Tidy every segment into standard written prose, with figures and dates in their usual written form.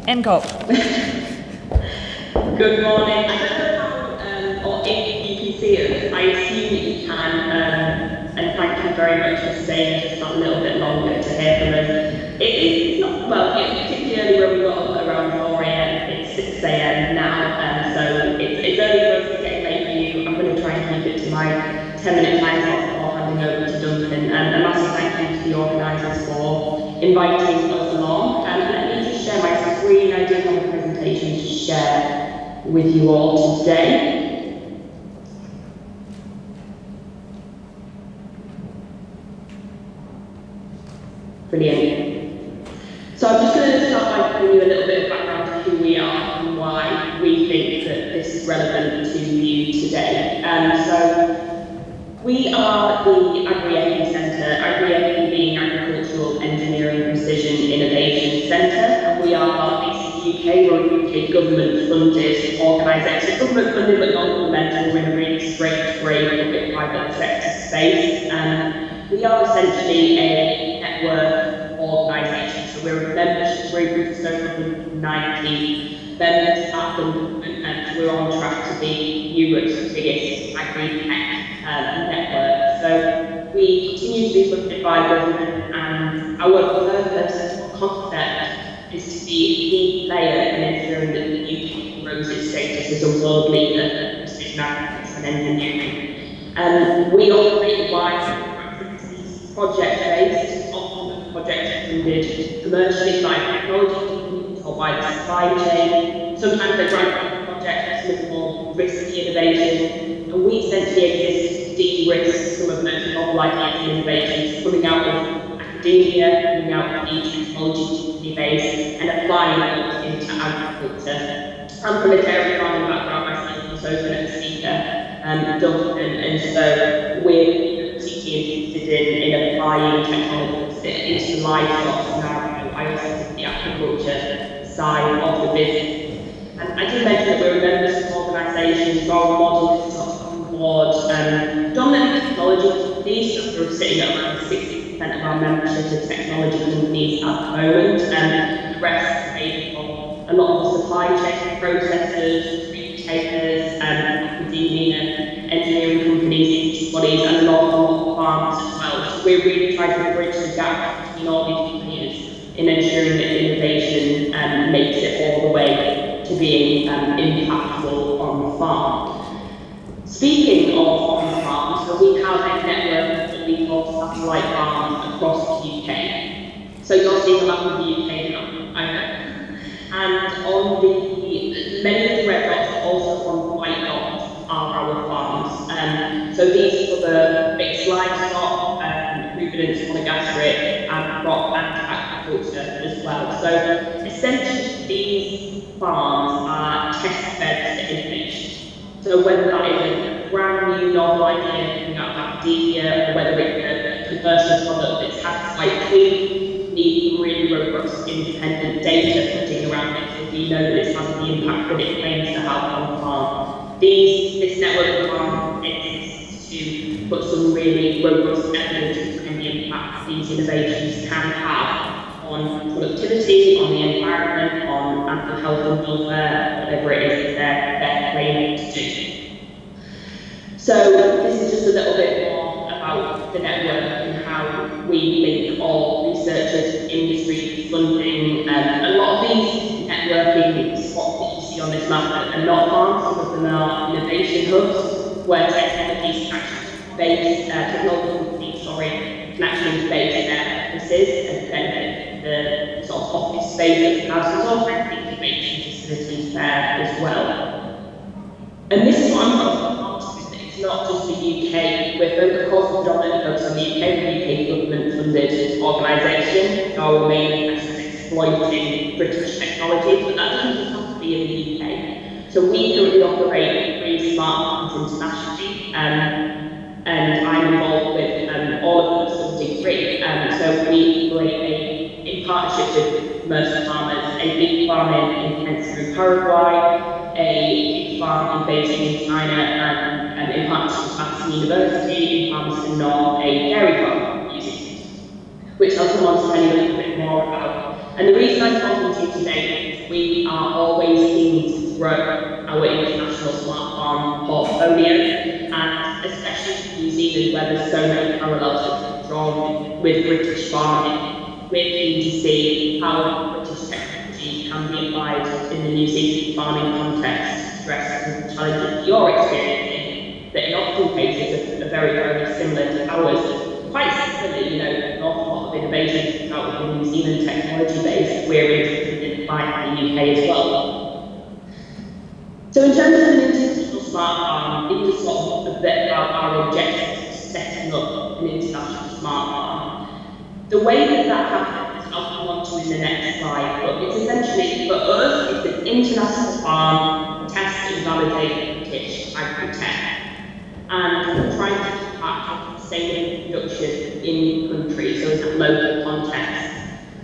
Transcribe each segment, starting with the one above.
and go. Good morning. I don't know how, or if you can see us. I assume that you can, and thank you very much for staying just a little bit longer to hear from us. It's not, well, it's particularly early when we got up around 4 a.m. It's 6 a.m. now, so it's early for us to get late for you. I'm going to try and keep it to my 10-minute time slot before handing over to Duncan. A massive thank you to the organisers for inviting us along. Let me just share my screen. I do have a presentation to share with you all today. Brilliant. So I'm just going to start by giving you a little bit of background to who we are and why we think that this is relevant to you today. So we are the Agri-Epi Centre, Agri-Epi being Agricultural Engineering Precision Innovation Centre, and we are based UK, we're a UK government-funded organisation, government-funded but non-governmental. We're in a really straight-grey public-private sector space. We are essentially a network organisation, so we're a membership group with just over 190 members at the moment, and we're on track to be Europe's biggest agri-tech network. So we continue to be funded by government, and our purpose or concept is to be the player in ensuring that the UK grows its status as a world leader in precision agriculture and engineering. We operate a wide range of activities, project-based, often project-funded commercially by technology companies or by the supply chain. Sometimes they're grant-funded projects with more risky innovation, and we essentially exist to de-risk some of those novel ideas and innovations coming out of academia, coming out of the technology base, and applying it into agriculture. I'm from a dairy farming background myself, so I've been a speaker, Duncan, and so we're particularly interested in applying technology into the livestock scenario. I also did the agriculture side of the business. And I did mention that we're members of organisations, our model is not on board, dominantly technology companies, so we're sitting at around 60% of our membership of technology companies at the moment, and the rest is made of a lot of supply chain processors, retailers, academia, engineering companies, industry bodies, and a lot of farms as well. So we're really trying to bridge the gap between all these companies in ensuring that innovation makes it all the way to being impactful on the farm. Speaking of on the farm, so we have a network of what we call satellite farms across the UK. So you'll see the map of the UK now, I know. And on the many of the red dots, but also on the white dots, are our farms. So these cover mixed livestock, ruminants, monogastric, and crop and agriculture as well. So essentially, these farms are test beds for innovation. So whether that is a brand new novel idea coming out of academia, or whether it's a commercial product that's had slightly need really robust independent data putting around it, so we know that it's having the impact that it claims to have on the farm. This network of farms exists to put some really robust evidence behind the impact these innovations can have on productivity, on the environment, on animal health and welfare, whatever it is that they're claiming to do. So this is just a little bit more about the network and how we link all researchers, industry, funding. A lot of these networking spots that you see on this map are not farms. Some of them are innovation hubs where technology companies can actually base their offices and benefit the sort of office space that we have. So there's all kinds of incubation facilities there as well. And this is what I'm talking about. It's not just the UK. We're of course predominantly focused on the UK, government-funded organisation. Our main interest is exploiting British technology, but that doesn't just have to be in the UK. So we currently operate 3 smart farms internationally, and I'm involved with all of them something free. So we operate in partnership with commercial farmers, a big farm in Kent, Paraguay, a big farm in Beijing in China, and in partnership with Madison University, in Palmerston North, a dairy farm using, which I'll come on to tell you a little bit more about. And the reason I'm talking to you today is we are always keen to grow our international smart farm portfolio, and especially in New Zealand, where there's so many parallels that can be drawn with British farming. We're keen to see how British technology can be applied in the New Zealand farming context to address the challenges you're experiencing, that in often cases are very, very similar to ours. Quite simply, an awful lot of innovation out of the New Zealand technology base we're interested in applying in the UK as well. So in terms of an international smart farm, these are sort of a bit about our objectives of setting up an international smart farm. The way that happens, I'll come on to in the next slide, but it's essentially, for us, it's an international farm, test and validate British agri-tech. And we're trying to impact sustainable production in the country, so it's a local context.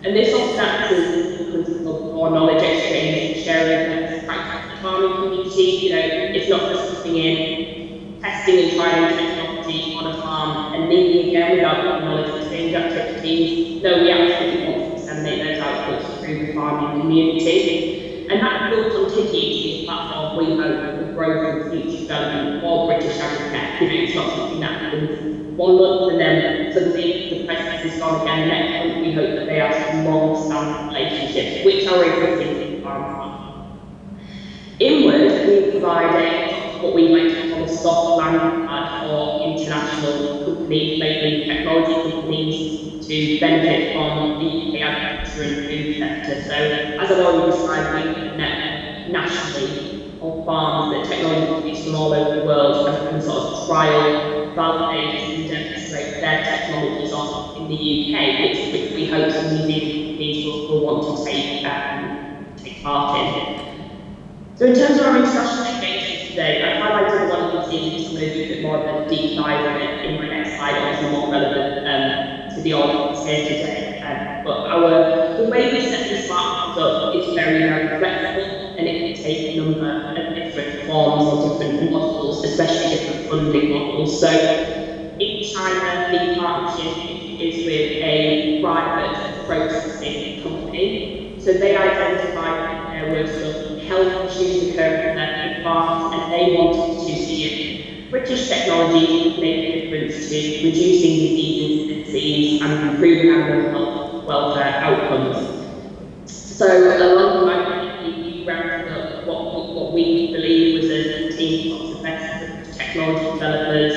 And this often acts as a principle for knowledge exchange and sharing best practice with the farming community. It's not just coming in, testing and trying technology on a farm and leaving again without knowledge exchange activities. No, we absolutely want to disseminate those outputs through the farming community. And that will continue to be a platform, we hope, for growth and future development for British agri-tech. It's not something that happens 1 month and then suddenly the presence is gone again. Next month, we hope that they are some long-standing relationships, which are existing in farm. Inward, we provide what we like to call a soft land pad for international companies, mainly technology companies, to benefit from the UK agriculture and food sector. So, as I've already described, we connect nationally on farms that technology companies from all over the world can sort of trial, validate, and demonstrate their technologies on in the UK, which we hope some New Zealand companies will want to take part in. So in terms of our international engagement today, I've highlighted the one in New Zealand, just going to do a bit more of a deep dive on it in my next slide, obviously more relevant to the audience here today. But the way we set these smart farms up is very, very flexible, and it can take a number of different forms or different models, especially different funding models. So in China, the partnership is with a private processing company. So they identified that there were some health issues occurring in farms, and they wanted to see if British technology could make a difference to reducing disease and improving animal health welfare outcomes. So along the way, we rounded up what we believe was a team of the best technology developers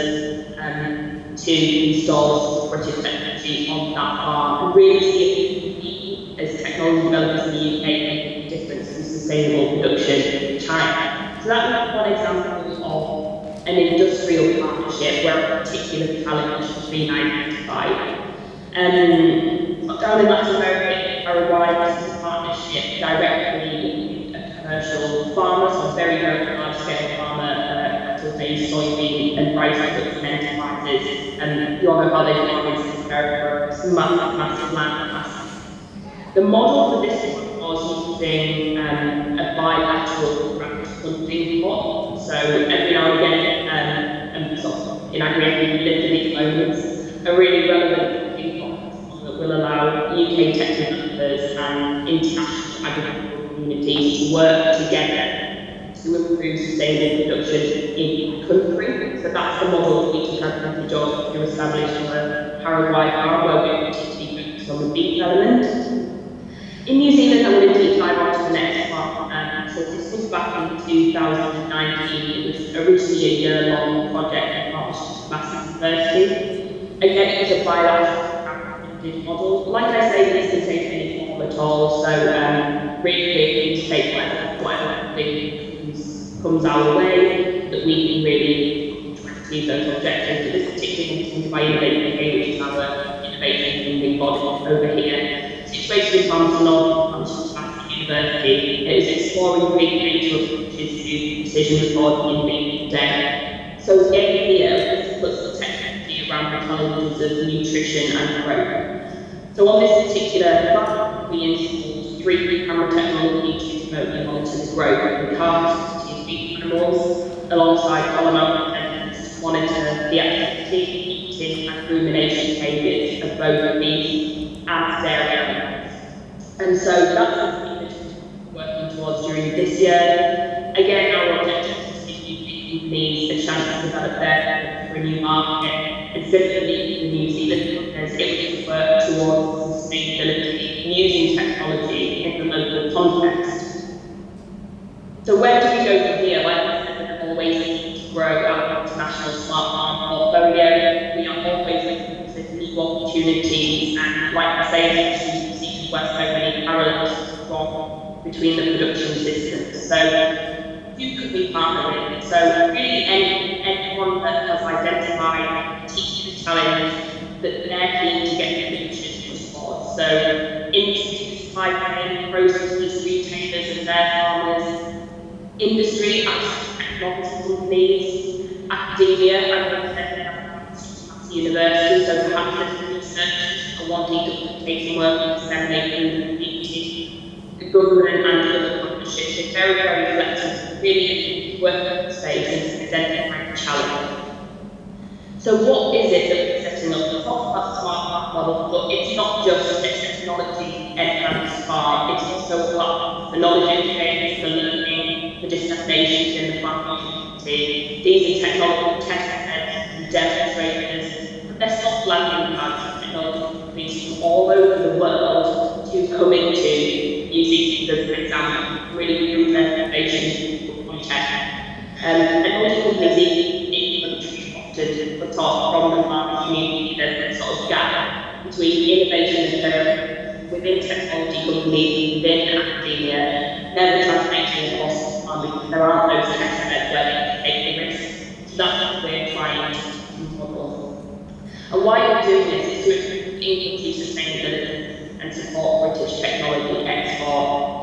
to install British technology on that farm and really see if we, as technology developers in the UK, make a difference in sustainable production in China. So that was one example of an industrial partnership where a particular challenge has been identified. Down in Latin America, Paraguay, this is a partnership directly with a commercial farmer, so a very, very large-scale farmer, maize, soybean, and rice production enterprises. And you all know how they farm in America, it's massive land masses. The model for this one was using a bilateral funding model. So every now and again, and sort of in agri, we live in these moments, a really relevant funding model that will allow UK tech developers and international agricultural communities to work together to improve sustainable production in the country. So that's the model that we took advantage of to establish the Paraguay farm, where we're particularly focused on the beef element. In New Zealand, I'm going to deep dive onto the next part. So this was back in 2019. It was originally a year-long project in partnership with Massey University. Again, it was a bilateral funded model. Like I say, this can take any form at all. So really, we take whatever comes our way, that we can really try to achieve those objectives. But this particular initiative by Innovating, which is our innovation funding body over here, situated in North Massey University, it is exploring big data approaches to decision reporting in data. So again here, this puts the technology around the challenges of nutrition and growth. So on this particular project, we installed 3D camera technology to remotely monitor the growth and carcass of beef animals, alongside column attendants to monitor the activity, eating and rumination behaviours of both beef and dairy animals. And so that's something that we're working year. Again, our objective is to give UK companies a chance to develop their products for a new market, and similarly for New Zealand companies, it was to work towards sustainability using technology in the local context. So where do we go from here? Like I said, we're always looking to grow our international smart farm portfolio. We are always looking to consider new opportunities, and like I say, especially New Zealand, where so many parallels drawn between the production systems. So who could we partner with? So really anyone that has identified a particular challenge that they're keen to get the production towards. So industry supply chain, processors, retailers and their farmers, industry, technology companies, academia, and universities, so perhaps there's researchers are wanting to take some work and disseminate and the government and other partnerships. They're very, very flexible, really working in the space and identifying the challenge. So what is it that we're setting up? We've talked about the smart farm model, but it's not just a technology enhanced farm, it's also about the knowledge exchange, the learning, the dissemination in the farm community. These are technology test beds and demonstrators, but they're soft landing pads of technology companies from all over the world to come into New Zealand as an example, really improve their innovation on tech. Technology companies often talk from the farming community, there's a sort of gap between innovation and within technology companies, within academia, never translating across the farm because there aren't those test beds where they can take the risk. So that's what we're trying to model. And why we're doing this is to increase sustainability and support British technology export.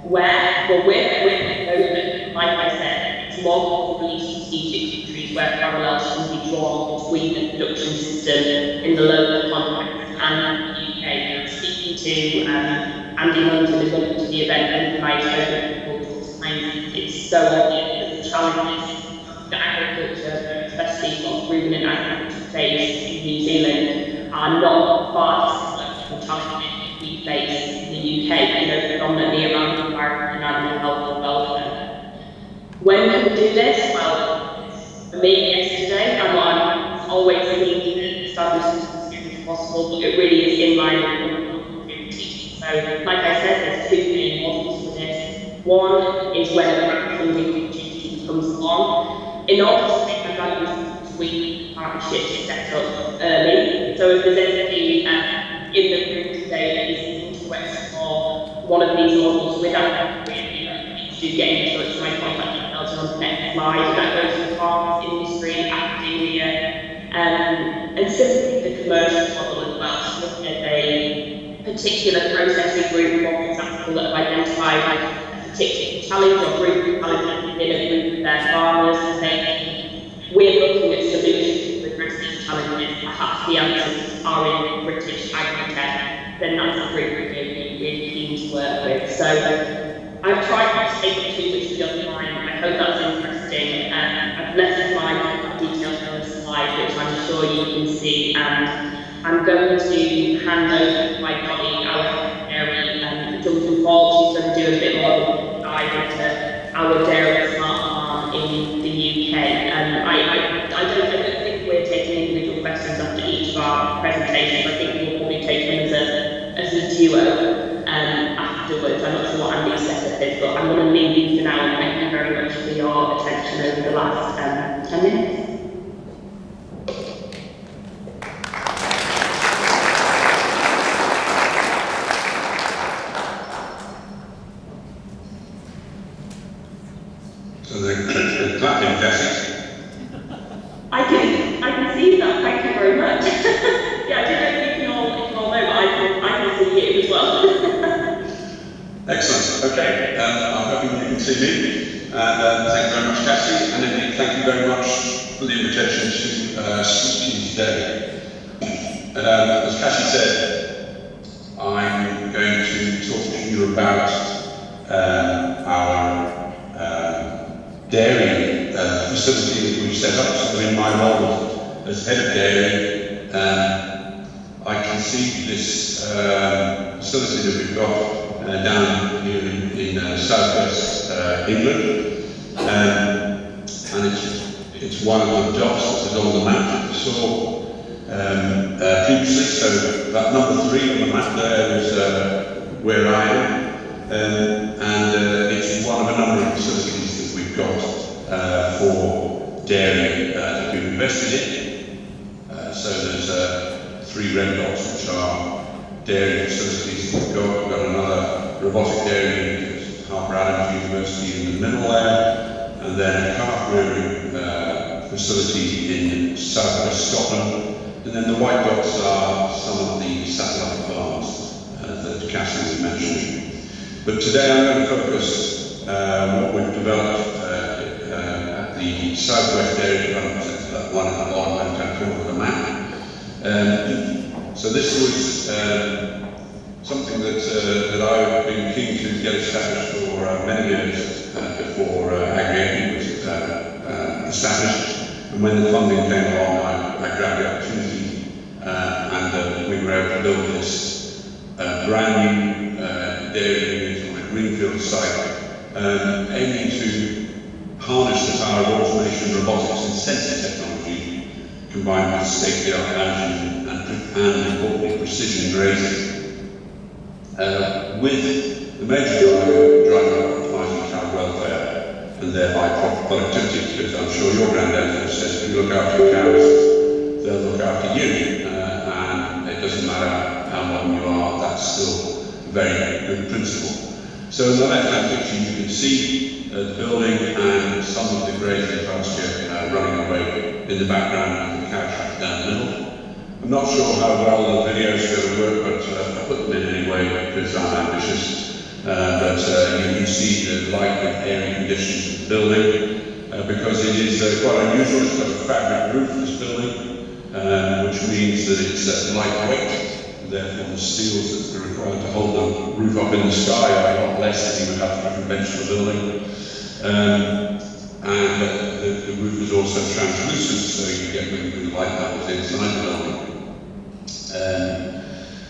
Well, we're like I said, it's more globally strategic countries where parallels can be drawn between the production system in the local context and the UK. Speaking to Andy London, who went to the event and my it's so obvious that the challenges that agriculture, especially not ruminant agriculture, face in New Zealand are not far dissimilar from challenges we face in the UK, predominantly around the environment and animal health and welfare. When can we do this? Well, for me yesterday, I'm always keen to establish as soon as possible, but it really is in line with the community. So, like I said, there's two main models for this. One is when a grant funding opportunity comes along. In order to make advantage between partnerships set up early. So if there's anybody in the room today that is looking to explore one of these models with our please do get in touch. My contact details are on the next slide. That goes for farmers, industry, academia, and simply the commercial model as well. So looking at a particular processing group, for example, that have identified a particular challenge or group challenge within a group of their farmers, and saying, we're looking at solutions to address these challenges. Perhaps the answers are in British agri-tech, then that's a group we're really keen to work with. So I've tried not to take up too much of your time. I hope that's interesting. I've left my details on the slide, which I'm sure you can see, and I'm going to hand over to my colleague, our dairy, Duncan Ford. She's going to do a bit more of a dive into our dairy smart farm in the UK. I don't think we're taking individual questions after each of our presentations. I think we'll probably take them as a duo afterwards. I'm not sure what Andy's setup is, but I'm going to leave you for now, and thank you very much for your attention over the last 10 minutes. So the clapping, Jessie. I can see that. Thank you very much. Yeah, I don't know if you can all know, but I can see it as well. Excellent. Okay. I'm hoping you can see me. Thank you very much, Cassie, and indeed thank you very much for the invitation to speak to you today. As Cassie said, I'm going to talk to you about our dairy facility that we've set up. So in my role as head of dairy, I conceived this facility that we've got down here in southwest England, and it's one of the dots that is on the map that we saw previously. So that number 3 on the map there is where I am, and it's one of a number of facilities that we've got for dairy that we've invested in. So there's 3 red dots which are dairy facilities that we've got. We've got another robotic dairy at Harper Adams University in the middle there, and then a calf rearing facility in southwest Scotland. And then the white dots are some of the satellite farms that Cassie was mentioning. But today I'm going to focus what we've developed at the Southwest Dairy Development Centre, that one at the bottom left-hand corner of the map. So this was something that I've been keen to get established for many years before Agri was established. And when the funding came along, I grabbed the opportunity and we were able to build this brand new dairy unit on a greenfield site, aiming to harness the power of automation, robotics and sensor technology combined with state-of-the-art management and importantly precision grazing. With the major driver of optimising cow welfare and thereby productivity, because I'm sure your granddad says if you look after your cows, they'll look after you, and it doesn't matter how modern you are, that's still a very good principle. So in the left-hand picture you can see the building and some of the grazing pasture running away in the background with the cow track down the middle. I'm not sure how well the video is going to work, but I put them in anyway because I'm ambitious. But you can see the light and airy conditions of the building because it is quite unusual. It's got a fabric roof, this building, which means that it's lightweight, and therefore the steels that are required to hold the roof up in the sky are a lot less than you would have for a conventional building. And the roof is also translucent, so you get really good light levels inside the building.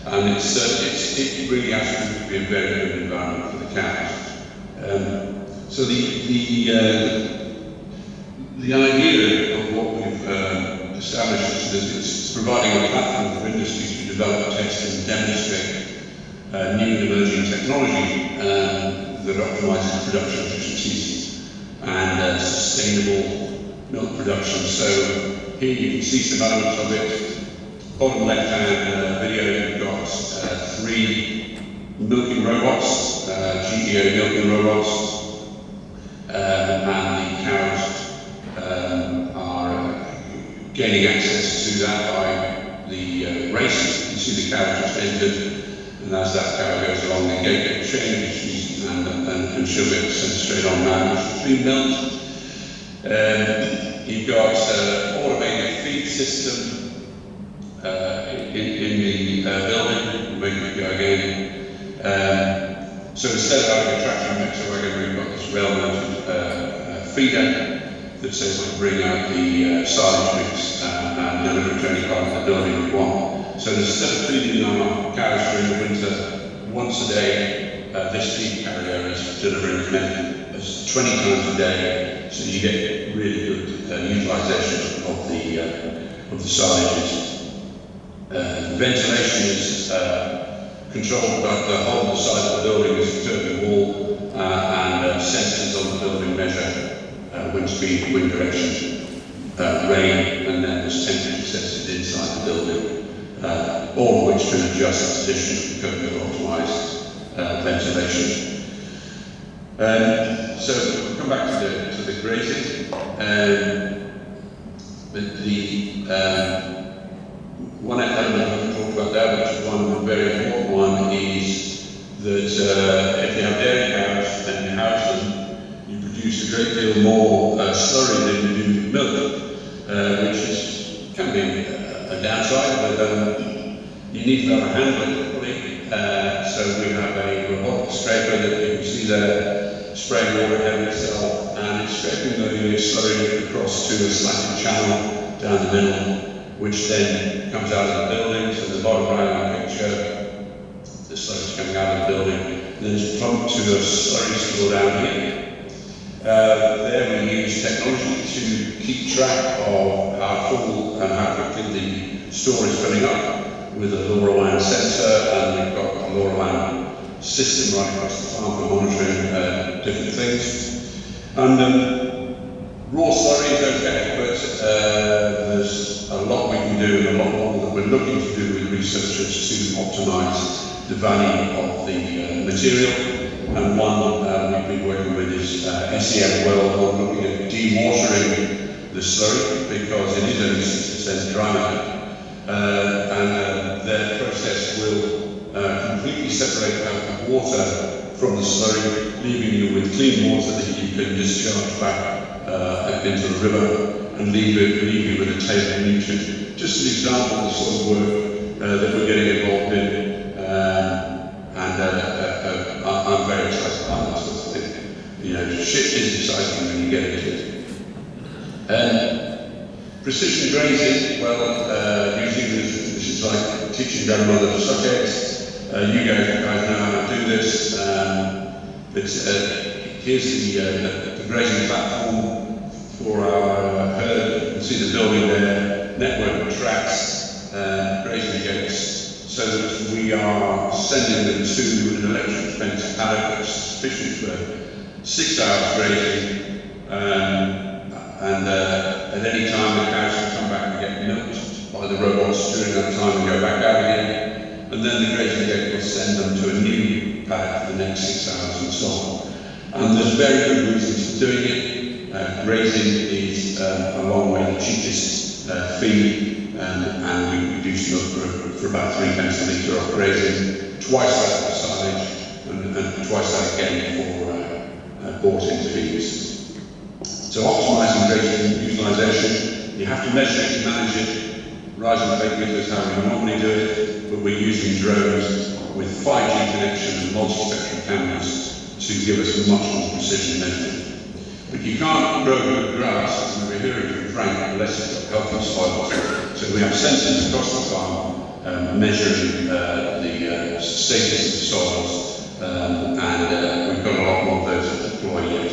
And it really has proved to be a very good environment for the cows. So the idea of what we've established is that it's providing a platform for industries to develop, test and demonstrate new and emerging technology that optimises production efficiencies and sustainable milk production. So here you can see some elements of it. Bottom left-hand video, you've got 3 milking robots, GDO milking robots, and the cows are gaining access to that by the race. You can see the cow just entered, and as that cow goes along, the gate changes, and she'll get sent straight on now, which is being milked. You've got automated feed system in the building, maybe we go again. So instead of having a traction mixer wagon, we've got this rail-mounted feeder that says we'll bring out the silage mix and deliver it to any part of the building we want. So instead of feeding our cows during the winter once a day, this feed carrier is delivering as 20 times a day, so you get really good utilisation of the silages. Ventilation is controlled by the whole of the side of the building is a curving wall, and sensors on the building measure wind speed, wind direction, rain, and then there's temperature sensors inside the building, all of which can adjust the conditions because of optimised ventilation. So we'll come back to the grazing. One element I want to talk about there, which is one very important one, is that if you have dairy cows and you house them, you produce a great deal more slurry than you do milk, which can be a downside, but you need to be able to handle it properly. So we have a robotic scraper that you can see there, spraying water ahead of itself, and it's scraping the slurry across to a slanted channel down the middle, which then comes out of the building. So the bottom right of the picture, the slurry is coming out of the building, then it's pumped to a slurry store down here. There we use technology to keep track of how full and how quickly the store is filling up with a LoRaWAN sensor, and we've got a LoRaWAN system right across the farm for monitoring different things. And raw slurry is okay, but there's a lot we can do and a lot more that we're looking to do with researchers to optimise the value of the material. And one we've been working with is SEM World on looking at dewatering the slurry, because it is only 6% dry matter. And their process will completely separate out the water from the slurry, leaving you with clean water that you can discharge back into the river and leave you with a table of nutrients. Just an example of the sort of work that we're getting involved in. I'm very excited about that sort of thing. You know, shit is exciting when you get into it. Precision grazing, well, usually this is like teaching grandmother to suck eggs. You guys know how to do this. Here's the grazing platform for our herd. You can see the building there, network of tracks, grazing gates, so that we are sending them to an electric fence paddock that's sufficient for 6 hours grazing, and at any time the cows can come back and get milked by the robots during that time and go back out again, and then the grazing gate will send them to a new paddock for the next 6 hours and so on. And there's very good reasons for doing it. Grazing is a long way the cheapest feed, and we produce milk for about 3 pence a litre of grazing, twice that for silage, and twice that again for bought-in feeds. So optimising grazing utilisation, you have to measure it and manage it. Rise and fake meters is how we normally do it, but we're using drones with 5G connection and multi-spectrum cameras to give us much more precision measurement. But you can't grow good grass, as we were hearing from Frank, unless you've got healthy soils. So we have sensors across the farm measuring the status of the soils, and we've got a lot more of those to deploy yet.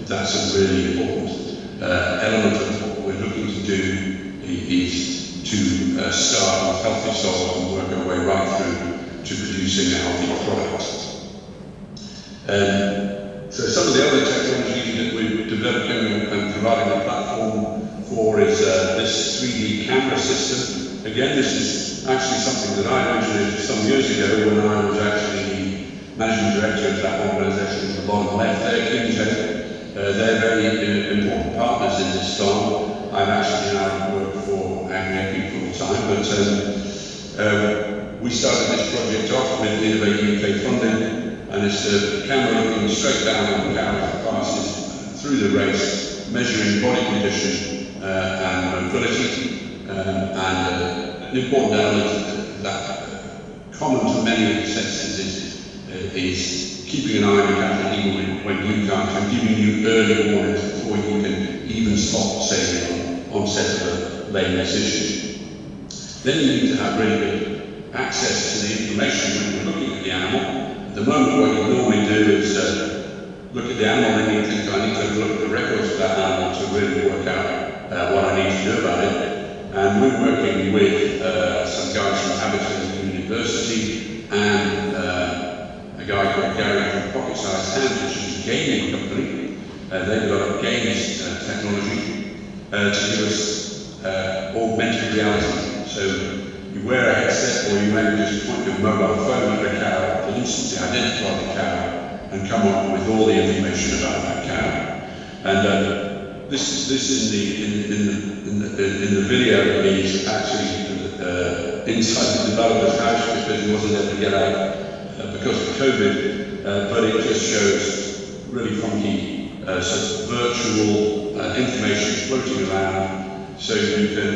That's a really important element of what we're looking to do, is to start with healthy soils and work our way right through to producing a healthy product. So some of the other technology that we're developing and providing a platform for is this 3D camera system. Again, this is actually something that I mentioned some years ago when I was actually the managing director of that organisation in the bottom left there, Kingshead. They're very important partners in this farm. I've actually now worked for McReddie full time, but we started this project off with Innovating UK funding. And it's a camera looking straight down on the cow as it passes through the race, measuring body condition and mobility. And an important element that common to many of the senses is keeping an eye on the cattle even when you can't, and giving you early warnings before you can even spot, say, the onset of a lameness issue. Then you need to have really good access to the information when you're looking at the animal. At the moment, what you normally do is look at the animal and you think, I need to look at the records of that animal to really work out what I need to do about it. And we're working with some guys from Aberdeen University and a guy called Gary from Pocket Sized Hands, which is a gaming company. They've got a games technology to give us augmented reality. So you wear a headset, or you may just point your mobile phone at a cow to instantly identify the cow and come up with all the information about that cow. And this in the video is actually inside the developer's house because he wasn't able to get out because of COVID. But it just shows really funky sort of virtual information floating around, so you can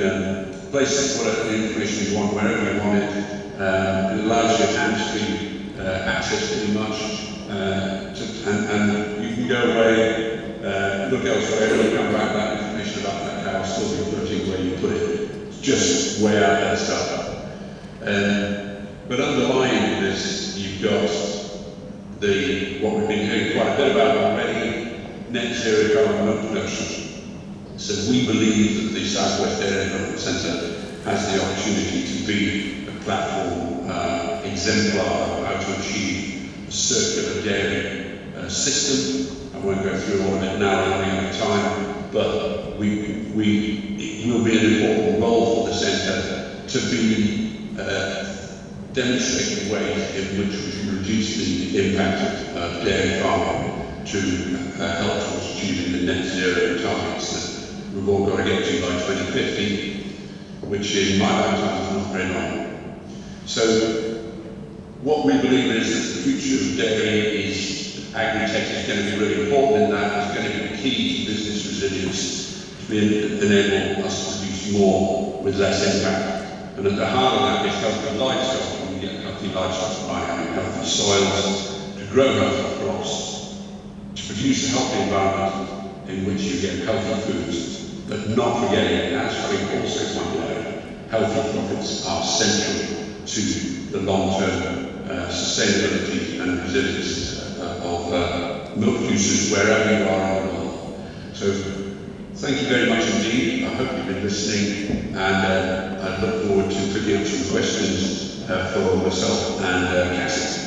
place whatever information you want wherever you want it. It allows your hands-free access pretty much, and you can go away, look elsewhere, and come back, that information about that cow will still be floating where you put it. It's just way out there stuff. But underlying this, you've got what we've been hearing quite a bit about already, net zero carbon milk production. So we believe that the South West Dairy Development Centre has the opportunity to be a platform exemplar of how to achieve a circular dairy system. I won't go through all of it now, running out of time, but it will be an important role for the centre to be demonstrating ways in which we can reduce the impact of dairy farming to help towards achieving the net zero targets that we've all got to get to by 2050, which in my lifetime is not very long. So what we believe is that the future of dairy is agri-tech is going to be really important in that. It's going to be the key to business resilience to enable us to produce more with less impact. And at the heart of that is healthy livestock. We get healthy livestock by having healthy soils, to grow healthy crops, to produce a healthy environment in which you get healthy foods, but not forgetting, as Harry also pointed out, healthy profits are central to the long-term sustainability and resilience of milk producers wherever you are in the world. So thank you very much indeed. I hope you've been listening, and I look forward to picking up some questions for myself and Cassie.